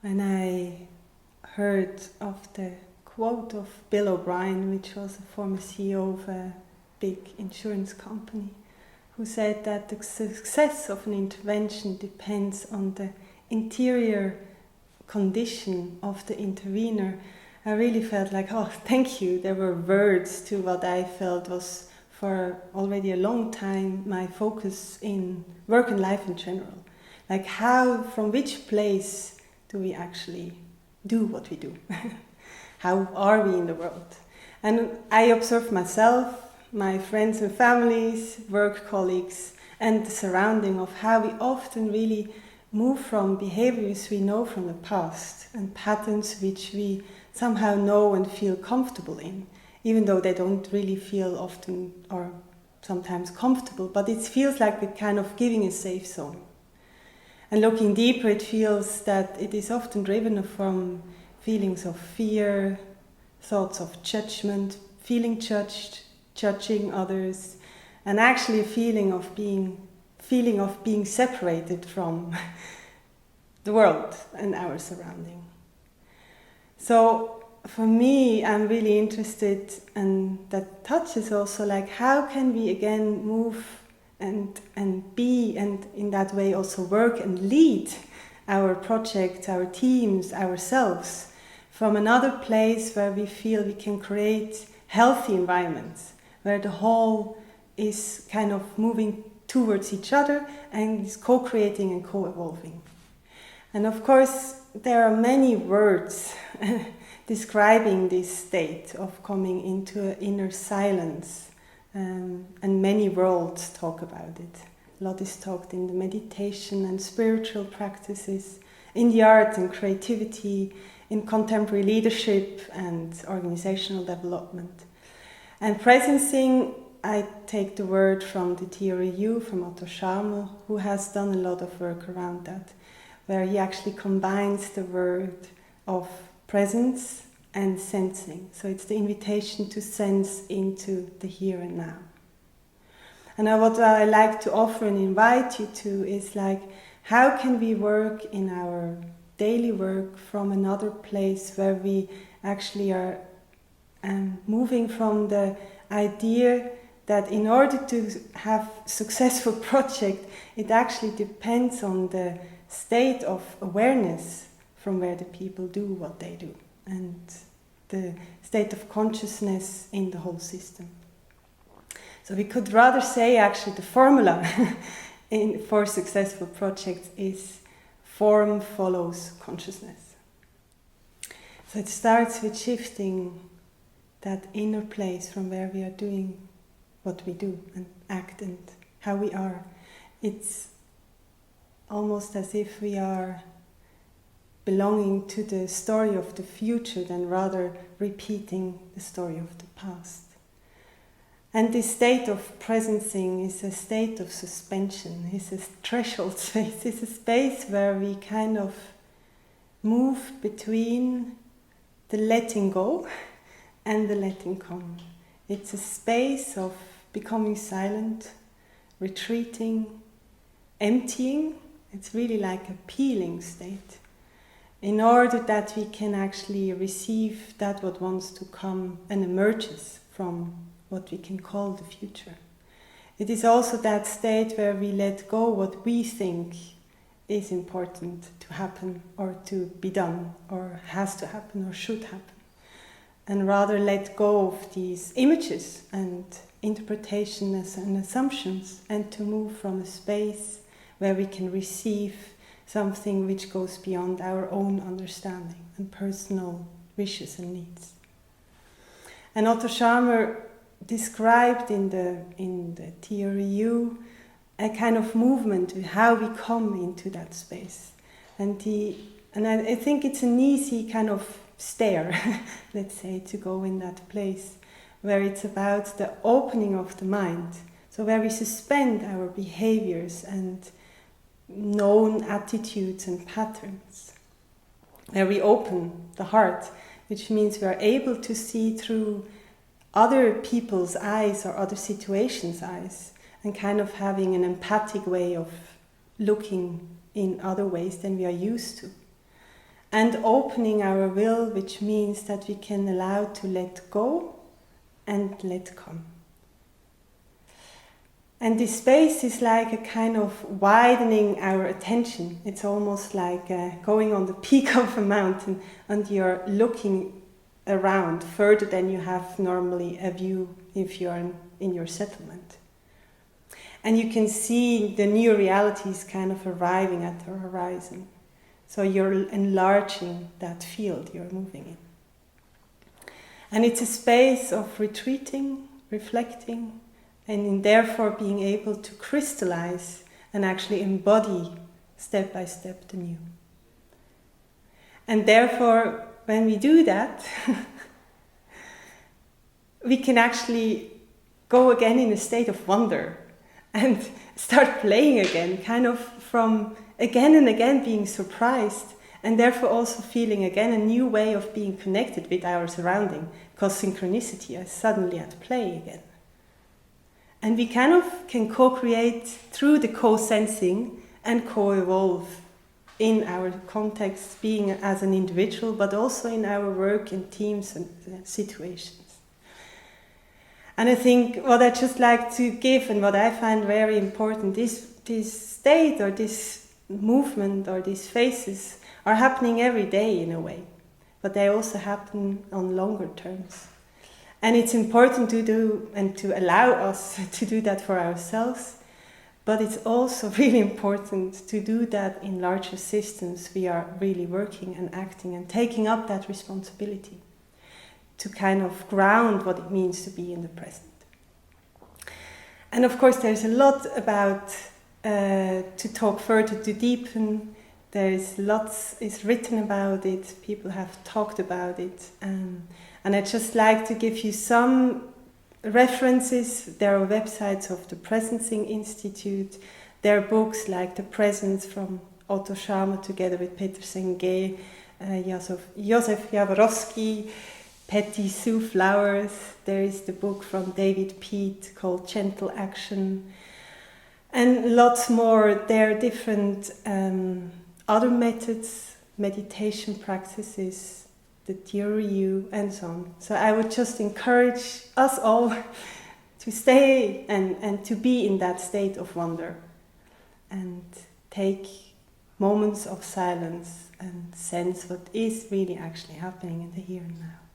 when I heard of the quote of Bill O'Brien, which was a former CEO of a big insurance company, who said that the success of an intervention depends on the interior condition of the intervener. I really felt like, oh, thank you. There were words to what I felt was for already a long time my focus in work and life in general. Like how, from which place do we actually do what we do? How are we in the world? And I observe myself, my friends and families, work colleagues, and the surrounding of how we often really move from behaviors we know from the past and patterns which we somehow know and feel comfortable in, even though they don't really feel often or sometimes comfortable, but it feels like we're kind of giving a safe zone. And looking deeper, it feels that it is often driven from feelings of fear, thoughts of judgment, feeling judged, judging others, and actually a feeling of being separated from the world and our surrounding. So for me, I'm really interested, and that touches also like how can we again move and be, and in that way also work and lead our projects, our teams, ourselves from another place where we feel we can create healthy environments, where the whole is kind of moving towards each other and is co-creating and co-evolving. And of course, there are many words describing this state of coming into an inner silence. And many worlds talk about it. A lot is talked in the meditation and spiritual practices, in the art and creativity, in contemporary leadership and organizational development. And presencing, I take the word from the theory U, from Otto Scharmer, who has done a lot of work around that, where he actually combines the word of presence and sensing. So it's the invitation to sense into the here and now. And what I like to offer and invite you to is like, how can we work in our daily work from another place where we actually are moving from the idea that in order to have a successful project, it actually depends on the state of awareness from where the people do what they do, and the state of consciousness in the whole system. So we could rather say actually the formula for successful projects is form follows consciousness. So it starts with shifting that inner place from where we are doing what we do and act and how we are. It's almost as if we are belonging to the story of the future than rather repeating the story of the past. And this state of presencing is a state of suspension, it's a threshold space, it's a space where we kind of move between the letting go and the letting come. It's a space of becoming silent, retreating, emptying. It's really like a peeling state, in order that we can actually receive that what wants to come and emerges from what we can call the future. It is also that state where we let go what we think is important to happen or to be done or has to happen or should happen, and rather let go of these images and interpretations and assumptions, and to move from a space where we can receive something which goes beyond our own understanding and personal wishes and needs. And Otto Scharmer described in the theory U a kind of movement to how we come into that space. And I think it's an easy kind of stair, let's say, to go in that place where it's about the opening of the mind. So where we suspend our behaviors and known attitudes and patterns, where we open the heart, which means we are able to see through other people's eyes or other situations' eyes, and kind of having an empathic way of looking in other ways than we are used to. and opening our will, which means that we can allow to let go and let come. And this space is like a kind of widening our attention. It's almost like going on the peak of a mountain and you're looking around further than you have normally a view if you're in your settlement. And you can see the new realities kind of arriving at the horizon. So you're enlarging that field you're moving in. And it's a space of retreating, reflecting, and therefore being able to crystallize and actually embody step by step the new. And therefore, when we do that, we can actually go again in a state of wonder and start playing again, kind of from again and again being surprised, and therefore also feeling again a new way of being connected with our surrounding, because synchronicity is suddenly at play again. And we kind of can co-create through the co-sensing and co-evolve in our context, being as an individual, but also in our work and teams and situations. And I think what I just like to give and what I find very important is this state or this movement or these phases are happening every day in a way, but they also happen on longer terms. And it's important to do and to allow us to do that for ourselves, but it's also really important to do that in larger systems. We are really working and acting and taking up that responsibility to kind of ground what it means to be in the present. And of course there's a lot about to talk further, to deepen. There's lots is written about it, people have talked about it, and I'd just like to give you some references. There are websites of the Presencing Institute, there are books like The Presence from Otto Scharmer together with Peter Senge, Josef Jaworowski, Patty Sue Flowers. There is the book from David Peat called Gentle Action, and lots more. There are different other methods, meditation practices, the Teorie, and so on. So I would just encourage us all to stay and to be in that state of wonder and take moments of silence and sense what is really actually happening in the here and now.